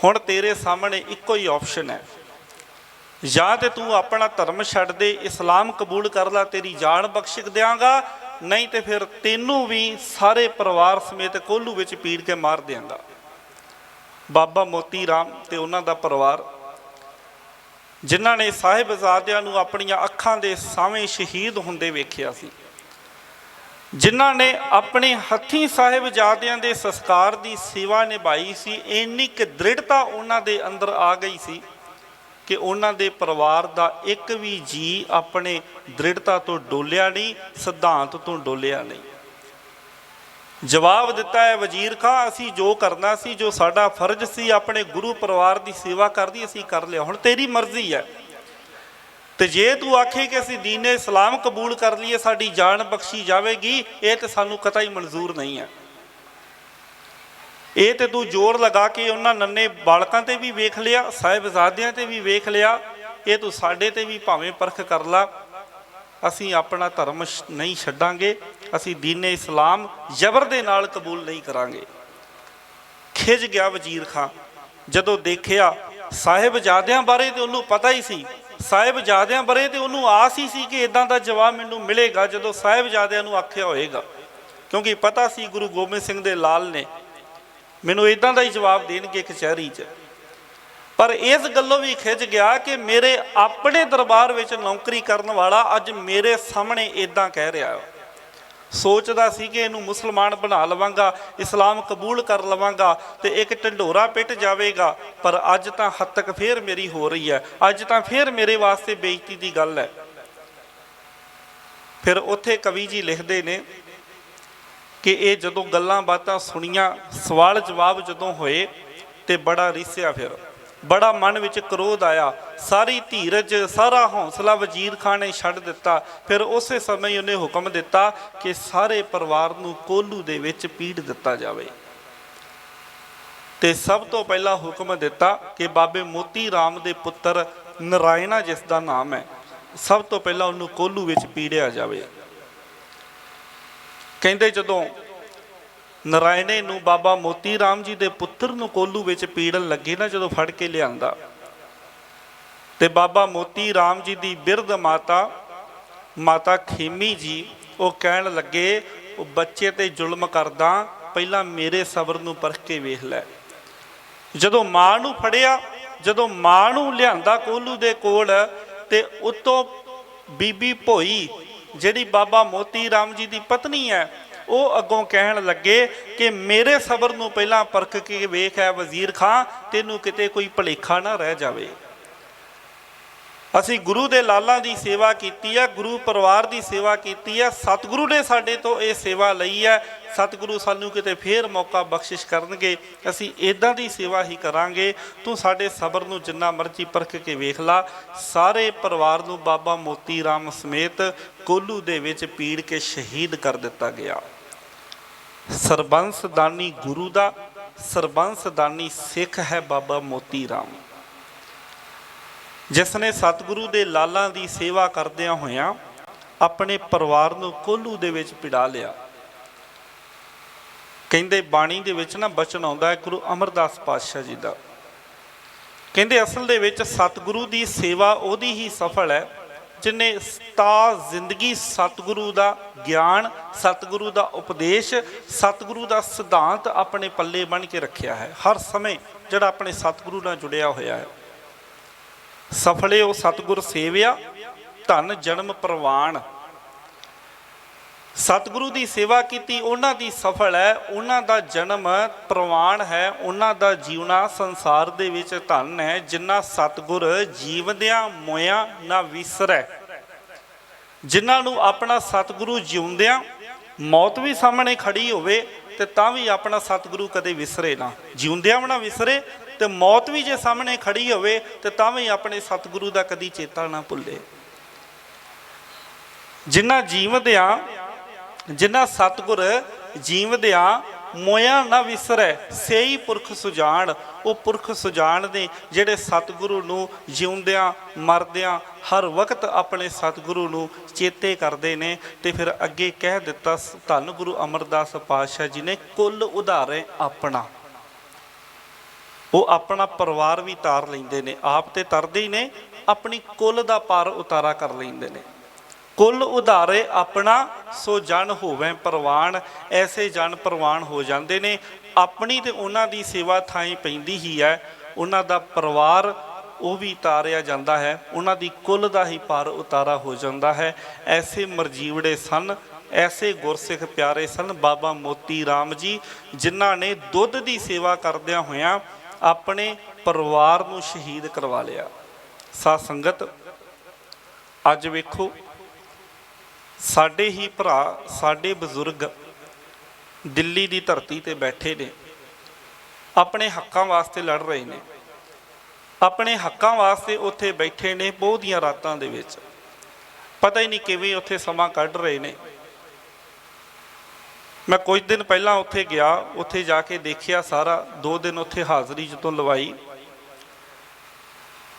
S1: ਹੁਣ ਤੇਰੇ ਸਾਹਮਣੇ ਇੱਕੋ ਹੀ ਆਪਸ਼ਨ ਹੈ, ਜਾਂ ਤੇ ਤੂੰ ਆਪਣਾ ਧਰਮ ਛੱਡ ਦੇ, ਇਸਲਾਮ ਕਬੂਲ ਕਰ ਲੈ, ਤੇਰੀ ਜਾਨ ਬਖਸ਼ ਦਿਆਂਗਾ, ਨਹੀਂ ਤੇ ਫਿਰ ਤੈਨੂੰ ਵੀ ਸਾਰੇ ਪਰਿਵਾਰ ਸਮੇਤ ਕੋਲੂ ਵਿੱਚ ਪੀੜ ਕੇ ਮਾਰ ਦਿਆਂਗਾ। ਬਾਬਾ ਮੋਤੀ ਰਾਮ ਤੇ ਉਹਨਾਂ ਦਾ ਪਰਿਵਾਰ, ਜਿਨ੍ਹਾਂ ਨੇ ਸਾਹਿਬਜ਼ਾਦਿਆਂ ਨੂੰ ਆਪਣੀਆਂ ਅੱਖਾਂ ਦੇ ਸਾਹਮਣੇ ਸ਼ਹੀਦ ਹੁੰਦੇ ਵੇਖਿਆ ਸੀ, ਜਿਨ੍ਹਾਂ ਨੇ ਆਪਣੇ ਹੱਥੀਂ ਸਾਹਿਬਜ਼ਾਦਿਆਂ ਦੇ ਸੰਸਕਾਰ ਦੀ ਸੇਵਾ ਨਿਭਾਈ ਸੀ, ਇੰਨੀ ਕਿ ਦ੍ਰਿੜਤਾ ਉਹਨਾਂ ਦੇ ਅੰਦਰ ਆ ਗਈ ਸੀ कि उन्होंने परिवार का एक भी जी अपने दृढ़ता तो डोलिया नहीं, सिद्धांत तो डोलिया नहीं। जवाब दिता है वजीर खां, असी जो करना सी, जो साडा फर्ज सी अपने गुरु परिवार की सेवा करनी असी कर लिया, हुण तेरी मर्जी है। तो जे तू आखे कि असी दीन इस्लाम कबूल कर लीए साडी जान बख्शी जाएगी, ये तो सानू कतई मंजूर नहीं है। ये तो तू जोर लगा के उन्होंने नन्हे बालकों ते भी वेख लिया, साहिबजादियां ते भी वेख लिया, ये तू साडे ते भी भावें परख कर ला, असी अपना धर्म नहीं छड्डांगे, असी दीन इस्लाम जबर दे नाल कबूल नहीं करांगे। खिज गया वजीर खां जदों देखिया साहिबजादियां बारे तो उन्होंने पता ही सी, साहिबजादियां बारे तो उन्होंने आस ही सी कि इदां दा जवाब मैनूं मिलेगा जदों साहिबजादियां नूं आख्या होएगा, क्योंकि पता सी गुरु गोबिंद सिंह दे लाल ने मैनू इदां दा ही जवाब देणगे कचहरी च। पर इस गल्लों भी खिज गया कि मेरे अपने दरबार में नौकरी करने वाला अज मेरे सामने इदां कह रहा है। सोचदा सी कि इनू मुसलमान बना लवांगा, इस्लाम कबूल कर लवांगा तो एक ढंडोरा पिट जाएगा, पर अज तां हद तक फिर मेरी हो रही है, अज तां फिर मेरे वास्ते बेइज्जती की गल है। फिर उत्थे कवि जी लिखते ने कि ये जदों गल्लां बातां सुनिया, सवाल जवाब जदों होए तो बड़ा रिसिया, फिर बड़ा मन विच क्रोध आया, सारी धीरज सारा हौसला वजीर खां ने छड्ड दिता। फिर उस समय उन्हें हुक्म दिता कि सारे परिवार नूं कोल्लू दे विच पीड़ दिता जाए। ते सब तो पहला हुक्म दिता कि बाबे मोती राम दे पुत्र नारायणा जिसका नाम है, सब तो पहला उन्होंने कोल्लू विच पीड़िया जाए। कहते जदों नारायणे नूं बाबा मोती राम जी दे पुत्र नूं कोल्लू विच पीड़न लगे ना, जदों फड़ के लिआंदा ते बाबा मोती राम जी दी बिरध माता माता खेमी जी वो कहण लगे, वो बच्चे ते जुल्म करदा, पहला मेरे सबर नूं परख के वेख लै। जदों मां नूं फड़िया, जदों मां नूं लिआंदा कोल्लू दे कोल, ते उत्तों बीबी भोई जिहड़ी बाबा मोती राम जी की पत्नी है, वो अगों कहन लगे कि मेरे सबर नूं पहला परख के वेख है वजीर खां, तेनू किते कोई भुलेखा ना रह जाए। असी गुरु दे लालां दी सेवा कीती है, गुरु परिवार दी सेवा कीती है, सतगुरु ने साडे तो ये सेवा लई है, सतगुरु सानू किते फिर मौका बख्शिश करनगे, असी इदां दी सेवा ही करांगे। तू साडे सबर नूं जिन्ना मर्जी परख के वेख ला। सारे परिवार नूं बाबा मोती राम समेत कोल्लू दे विच पीड़ के शहीद कर दिता गया। सरबंस दानी गुरु दा, सरबंस दानी सिख है बाबा मोती राम, जिसने सतगुरु दे लालां दी सेवा करदियां होइयां अपने परिवार नूं कोल्लू दे विच पिड़ा लिया। कहंदे बाणी दे विच ना बचन आउंदा है गुरु अमरदास पातशाह जी दा, कहंदे असल दे विच सतगुरु दी सेवा उहदी ही सफल है जिन्हें ता जिंदगी सतगुरु दा ज्ञान, सतगुरु दा उपदेश, सतगुरु दा सिद्धांत अपने पल्ले बन के रखिया है। हर समय जिहड़ा अपने सतगुरु नाल जुड़िया होया है। सफले वो सतगुर सेविया, धन जन्म प्रवान। सतगुरु की सेवा की उन्हां दी सफल है, उन्हां दा जन्म प्रवान है, उन्हां दा जीवना संसार दे विच धन है। जिन्ना सतगुर जीवदियां मोया ना विसरै, जिन्हां नूं अपना सतगुरु जिउंदियां मौत भी सामने खड़ी होवे ते तां भी अपना सतगुरु कदे विसरे ना, जिउंदियां भी ना विसरे ते मौत भी जे सामने खड़ी होवे ते तां भी अपने सतगुरु दा कदी चेता ना भुले। जिन्ना जीवदियां, जिन्ना सतगुर जीवदियां मोया ना विसरै, सेई पुरख सुजान। वो पुरख सुजान ने जिहड़े सतगुरु नूं जिउंदियां मरदियां हर वक्त अपने सतगुरु नूं चेते करते हैं। तो फिर अगे कह दिता धन गुरु अमरदास पातशाह जी ने, कुल उधारे अपना। वो अपना परिवार भी तार लेंदे ने, आप तो तरदे ही ने, अपनी कुल दा पार उतारा कर लेंदे ने। कुल उधारे अपना सो जन होवे परवान, ऐसे जन परवान हो जाते ने। अपनी तो उन्हों सेवा थाई पैंदी ही है, उन्हों दा परिवार वो भी तारिया जाता है, उन्हों कुल का ही पार उतारा हो जाता है। ऐसे मरजीवड़े सन, ऐसे गुरसिख प्यारे सन बाबा मोती राम जी, जिन्हों ने दुध की सेवा करदियां होया अपने परिवार नूं शहीद करवा लिया। ਸਾਧ ਸੰਗਤ ਅੱਜ ਵੇਖੋ ਸਾਡੇ ਹੀ ਭਰਾ ਸਾਡੇ ਬਜ਼ੁਰਗ ਦਿੱਲੀ ਦੀ ਧਰਤੀ ਤੇ ਬੈਠੇ ਨੇ, ਆਪਣੇ ਹੱਕਾਂ ਵਾਸਤੇ ਲੜ ਰਹੇ ਨੇ, ਆਪਣੇ ਹੱਕਾਂ ਵਾਸਤੇ ਉੱਥੇ ਬੈਠੇ ਨੇ ਬਹੁਤੀਆਂ ਰਾਤਾਂ ਦੇ ਵਿੱਚ, ਪਤਾ ਹੀ ਨਹੀਂ ਕਿਵੇਂ ਉੱਥੇ ਸਮਾਂ ਕੱਢ ਰਹੇ ਨੇ। ਮੈਂ ਕੁਝ ਦਿਨ ਪਹਿਲਾਂ ਉੱਥੇ ਗਿਆ, ਉੱਥੇ ਜਾ ਕੇ ਦੇਖਿਆ ਸਾਰਾ, 2 ਦਿਨ ਉੱਥੇ ਹਾਜ਼ਰੀ ਜਦੋਂ ਲਵਾਈ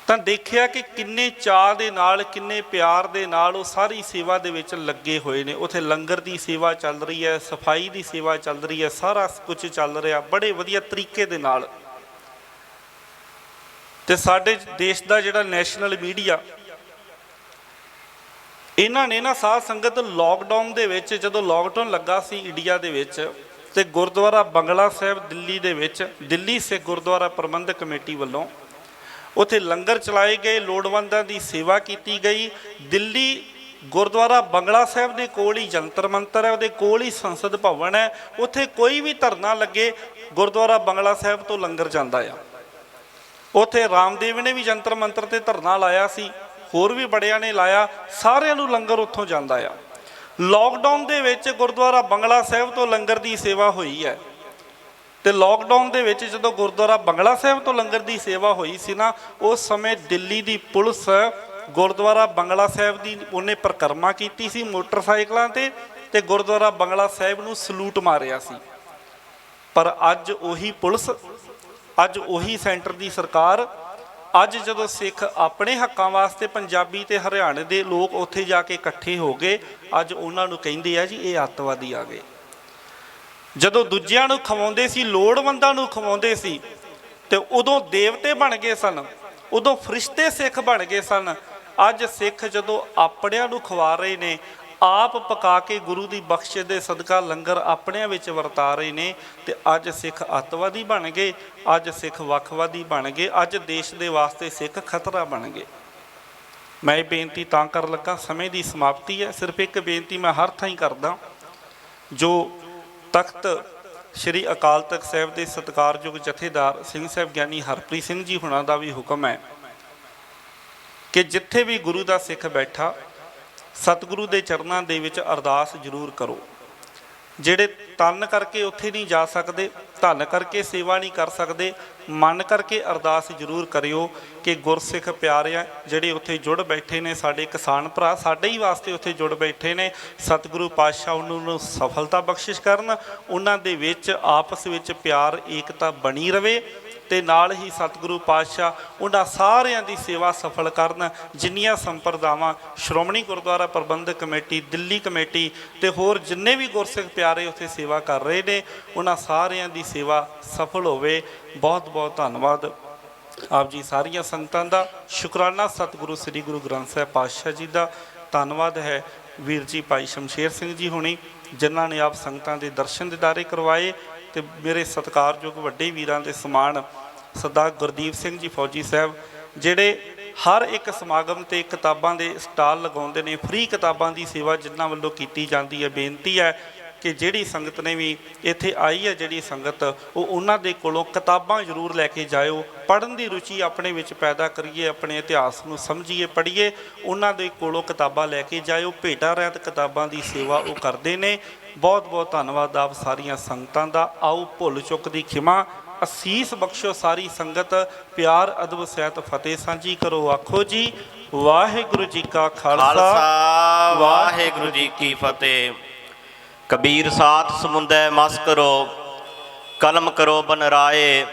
S1: ਤਾਂ ਦੇਖਿਆ ਕਿ ਕਿੰਨੇ ਚਾਅ ਦੇ ਨਾਲ, ਕਿੰਨੇ ਪਿਆਰ ਦੇ ਨਾਲ ਉਹ ਸਾਰੀ ਸੇਵਾ ਦੇ ਵਿੱਚ ਲੱਗੇ ਹੋਏ ਨੇ। ਉੱਥੇ ਲੰਗਰ ਦੀ ਸੇਵਾ ਚੱਲ ਰਹੀ ਹੈ, ਸਫਾਈ ਦੀ ਸੇਵਾ ਚੱਲ ਰਹੀ ਹੈ, ਸਾਰਾ ਕੁਝ ਚੱਲ ਰਿਹਾ ਬੜੇ ਵਧੀਆ ਤਰੀਕੇ ਦੇ ਨਾਲ। ਤੇ ਸਾਡੇ ਦੇਸ਼ ਦਾ ਜਿਹੜਾ ਨੈਸ਼ਨਲ ਮੀਡੀਆ, ਇਹਨਾਂ ਨੇ ਨਾ ਸਾਧ ਸੰਗਤ ਲੋਕਡਾਊਨ ਦੇ ਵਿੱਚ, ਜਦੋਂ ਲੋਕਡਾਊਨ ਲੱਗਾ ਸੀ ਇੰਡੀਆ ਦੇ ਵਿੱਚ, ਤੇ ਗੁਰਦੁਆਰਾ ਬੰਗਲਾ ਸਾਹਿਬ ਦਿੱਲੀ ਦੇ ਵਿੱਚ ਦਿੱਲੀ ਸਿੱਖ ਗੁਰਦੁਆਰਾ ਪ੍ਰਬੰਧਕ ਕਮੇਟੀ ਵੱਲੋਂ ਉੱਥੇ ਲੰਗਰ ਚਲਾਏ ਗਏ, ਲੋੜਵੰਦਾਂ ਦੀ ਸੇਵਾ ਕੀਤੀ ਗਈ। ਦਿੱਲੀ ਗੁਰਦੁਆਰਾ ਬੰਗਲਾ ਸਾਹਿਬ ਦੇ ਕੋਲ ਹੀ ਜੰਤਰ ਮੰਤਰ ਹੈ, ਉਹਦੇ ਕੋਲ ਹੀ ਸੰਸਦ ਭਵਨ ਹੈ, ਉੱਥੇ ਕੋਈ ਵੀ ਧਰਨਾ ਲੱਗੇ ਗੁਰਦੁਆਰਾ ਬੰਗਲਾ ਸਾਹਿਬ ਤੋਂ ਲੰਗਰ ਜਾਂਦਾ ਆ। ਉੱਥੇ ਰਾਮਦੇਵ ਨੇ ਵੀ ਜੰਤਰ ਮੰਤਰ ਤੇ ਧਰਨਾ ਲਾਇਆ ਸੀ, ਹੋਰ ਵੀ ਬੜਿਆਂ ਨੇ ਲਾਇਆ, ਸਾਰਿਆਂ ਨੂੰ ਲੰਗਰ ਉੱਥੋਂ ਜਾਂਦਾ ਆ। ਲੋਕਡਾਊਨ ਦੇ ਵਿੱਚ ਗੁਰਦੁਆਰਾ ਬੰਗਲਾ ਸਾਹਿਬ ਤੋਂ ਲੰਗਰ ਦੀ ਸੇਵਾ ਹੋਈ ਹੈ, ਤੇ ਲੋਕਡਾਊਨ ਦੇ ਵਿੱਚ ਜਦੋਂ ਗੁਰਦੁਆਰਾ ਬੰਗਲਾ ਸਾਹਿਬ ਤੋਂ ਲੰਗਰ ਦੀ ਸੇਵਾ ਹੋਈ ਸੀ ਨਾ, ਉਸ ਸਮੇਂ ਦਿੱਲੀ ਦੀ ਪੁਲਿਸ ਗੁਰਦੁਆਰਾ ਬੰਗਲਾ ਸਾਹਿਬ ਦੀ ਉਹਨੇ ਪਰਿਕਰਮਾ ਕੀਤੀ ਸੀ ਮੋਟਰਸਾਈਕਲਾਂ ਤੇ ਗੁਰਦੁਆਰਾ ਬੰਗਲਾ ਸਾਹਿਬ ਨੂੰ ਸਲੂਟ ਮਾਰਿਆ ਸੀ। ਪਰ ਅੱਜ ਉਹੀ ਪੁਲਿਸ, ਅੱਜ ਉਹੀ ਸੈਂਟਰ ਦੀ ਸਰਕਾਰ, ਅੱਜ ਜਦੋਂ ਸਿੱਖ ਆਪਣੇ ਹੱਕਾਂ ਵਾਸਤੇ ਪੰਜਾਬੀ ਤੇ ਹਰਿਆਣੇ ਦੇ ਲੋਕ ਉੱਥੇ ਜਾ ਕੇ ਇਕੱਠੇ ਹੋ ਗਏ, ਅੱਜ ਉਹਨਾਂ ਨੂੰ ਕਹਿੰਦੇ ਆ ਜੀ ਇਹ ਅੱਤਵਾਦੀ ਆ ਗਏ। ਜਦੋਂ ਦੂਜਿਆਂ ਨੂੰ ਖਵਾਉਂਦੇ ਸੀ, ਲੋੜਵੰਦਾਂ ਨੂੰ ਖਵਾਉਂਦੇ ਸੀ, ਤੇ ਉਦੋਂ ਦੇਵਤੇ ਬਣ ਗਏ ਸਨ, ਉਦੋਂ ਫਰਿਸ਼ਤੇ ਸਿੱਖ ਬਣ ਗਏ ਸਨ। ਅੱਜ ਸਿੱਖ ਜਦੋਂ ਆਪਣਿਆਂ ਨੂੰ ਖਵਾ ਰਹੇ ਨੇ, ਆਪ ਪਕਾ ਕੇ ਗੁਰੂ ਦੀ ਬਖਸ਼ਿਸ਼ ਦੇ ਸਦਕਾ ਲੰਗਰ ਆਪਣਿਆਂ ਵਿੱਚ ਵਰਤਾ ਰਹੇ ਨੇ, ਤੇ ਅੱਜ ਸਿੱਖ ਅੱਤਵਾਦੀ ਬਣ ਗਏ, ਅੱਜ ਸਿੱਖ ਵੱਖਵਾਦੀ ਬਣ ਗਏ, ਅੱਜ ਦੇਸ਼ ਦੇ ਵਾਸਤੇ ਸਿੱਖ ਖਤਰਾ ਬਣ ਗਏ। ਮੈਂ ਇਹ ਬੇਨਤੀ ਤਾਂ ਕਰਨ ਲੱਗਾ, ਸਮੇਂ ਦੀ ਸਮਾਪਤੀ ਹੈ, ਸਿਰਫ ਇੱਕ ਬੇਨਤੀ ਮੈਂ ਹਰ ਥਾਂ ਹੀ ਕਰਦਾ, ਜੋ ਤਖਤ ਸ਼੍ਰੀ ਅਕਾਲ ਤਖਤ ਸਾਹਿਬ ਦੇ ਸਤਿਕਾਰਯੋਗ ਜਥੇਦਾਰ ਸਿੰਘ ਸਾਹਿਬ ਗਿਆਨੀ ਹਰਪ੍ਰੀਤ ਸਿੰਘ ਜੀ ਹੁਣਾਂ ਦਾ ਵੀ ਹੁਕਮ ਹੈ ਕਿ ਜਿੱਥੇ ਵੀ ਗੁਰੂ ਦਾ ਸਿੱਖ ਬੈਠਾ, ਸਤਿਗੁਰੂ ਦੇ ਚਰਨਾਂ ਦੇ ਵਿੱਚ ਅਰਦਾਸ ਜ਼ਰੂਰ ਕਰੋ। ਜਿਹੜੇ ਤਨ ਕਰਕੇ ਉੱਥੇ ਨਹੀਂ ਜਾ ਸਕਦੇ, ਧਨ ਕਰਕੇ ਸੇਵਾ ਨਹੀਂ ਕਰ ਸਕਦੇ, ਮਨ ਕਰਕੇ ਅਰਦਾਸ ਜ਼ਰੂਰ ਕਰਿਓ ਕਿ ਗੁਰਸਿੱਖ ਪਿਆਰਿਆਂ ਜਿਹੜੇ ਉੱਥੇ ਜੁੜ ਬੈਠੇ ਨੇ, ਸਾਡੇ ਕਿਸਾਨ ਭਰਾ ਸਾਡੇ ਹੀ ਵਾਸਤੇ ਉੱਥੇ ਜੁੜ ਬੈਠੇ ਨੇ, ਸਤਿਗੁਰੂ ਪਾਤਸ਼ਾਹ ਉਹਨਾਂ ਨੂੰ ਸਫਲਤਾ ਬਖਸ਼ਿਸ਼ ਕਰਨ, ਉਹਨਾਂ ਦੇ ਵਿੱਚ ਆਪਸ ਵਿੱਚ ਪਿਆਰ ਏਕਤਾ ਬਣੀ ਰਵੇ, ਤੇ ਨਾਲ ਹੀ ਸਤਿਗੁਰੂ ਪਾਤਸ਼ਾਹ ਉਹਨਾਂ ਸਾਰਿਆਂ ਦੀ ਸੇਵਾ ਸਫਲ ਕਰਨ। ਜਿੰਨੀਆਂ ਸੰਪਰਦਾਵਾਂ ਸ਼੍ਰੋਮਣੀ ਗੁਰਦੁਆਰਾ ਪ੍ਰਬੰਧਕ ਕਮੇਟੀ, ਦਿੱਲੀ ਕਮੇਟੀ ਤੇ ਹੋਰ ਜਿੰਨੇ ਵੀ ਗੁਰਸਿੱਖ ਪਿਆਰੇ ਉੱਥੇ ਸੇਵਾ ਕਰ ਰਹੇ ਨੇ, ਉਹਨਾਂ ਸਾਰਿਆਂ ਦੀ ਸੇਵਾ ਸਫਲ ਹੋਵੇ। ਬਹੁਤ ਬਹੁਤ ਧੰਨਵਾਦ ਆਪ ਜੀ ਸਾਰੀਆਂ ਸੰਗਤਾਂ ਦਾ। ਸ਼ੁਕਰਾਨਾ ਸਤਿਗੁਰੂ ਸ੍ਰੀ ਗੁਰੂ ਗ੍ਰੰਥ ਸਾਹਿਬ ਪਾਤਸ਼ਾਹ ਜੀ ਦਾ। ਧੰਨਵਾਦ ਹੈ ਵੀਰ ਜੀ ਭਾਈ ਸ਼ਮਸ਼ੇਰ ਸਿੰਘ ਜੀ ਹੁਣੀ, ਜਿਨ੍ਹਾਂ ਨੇ ਆਪ ਸੰਗਤਾਂ ਦੇ ਦਰਸ਼ਨ ਦੀਦਾਰੇ ਕਰਵਾਏ, ਤੇ ਮੇਰੇ ਸਤਿਕਾਰਯੋਗ ਵੱਡੇ ਵੀਰਾਂ ਦੇ ਸਮਾਨ ਸਰਦਾਰ ਗੁਰਦੀਪ ਸਿੰਘ ਜੀ ਫੌਜੀ ਸਾਹਿਬ, ਜਿਹੜੇ ਹਰ ਇੱਕ ਸਮਾਗਮ ਤੇ ਕਿਤਾਬਾਂ ਦੇ ਸਟਾਲ ਲਗਾਉਂਦੇ ਨੇ, ਫ੍ਰੀ ਕਿਤਾਬਾਂ ਦੀ ਸੇਵਾ ਜਿਨ੍ਹਾਂ ਵੱਲੋਂ ਕੀਤੀ ਜਾਂਦੀ ਹੈ। ਬੇਨਤੀ ਹੈ ਕਿ ਜਿਹੜੀ ਸੰਗਤ ਨੇ ਵੀ ਇੱਥੇ ਆਈ ਹੈ, ਜਿਹੜੀ ਸੰਗਤ, ਉਹ ਉਹਨਾਂ ਦੇ ਕੋਲੋਂ ਕਿਤਾਬਾਂ ਜ਼ਰੂਰ ਲੈ ਕੇ ਜਾਇਓ। ਪੜ੍ਹਨ ਦੀ ਰੁਚੀ ਆਪਣੇ ਵਿੱਚ ਪੈਦਾ ਕਰੀਏ, ਆਪਣੇ ਇਤਿਹਾਸ ਨੂੰ ਸਮਝੀਏ, ਪੜ੍ਹੀਏ। ਉਹਨਾਂ ਦੇ ਕੋਲੋਂ ਕਿਤਾਬਾਂ ਲੈ ਕੇ ਜਾਇਓ। ਭੇਟਾ ਰਹਿਤ ਕਿਤਾਬਾਂ ਦੀ ਸੇਵਾ ਉਹ ਕਰਦੇ ਨੇ। ਬਹੁਤ ਬਹੁਤ ਧੰਨਵਾਦ ਆਪ ਸਾਰੀਆਂ ਸੰਗਤਾਂ ਦਾ। ਆਓ ਭੁੱਲ ਚੁੱਕ ਦੀ ਖਿਮਾ, ਅਸੀਸ ਬਖਸ਼ੋ ਸਾਰੀ ਸੰਗਤ, ਪਿਆਰ ਅਦਬ ਸਹਿਤ ਫਤਿਹ ਸਾਂਝੀ ਕਰੋ। ਆਖੋ ਜੀ ਵਾਹਿਗੁਰੂ ਜੀ ਕਾ ਖਾਲਸਾ,
S2: ਵਾਹਿਗੁਰੂ ਜੀ ਕੀ ਫਤਿਹ। ਕਬੀਰ ਸਾਥ ਸਮੁੰਦੈ ਮਸ ਕਰੋ, ਕਲਮ ਕਰੋ ਬਨ ਰਾਏ।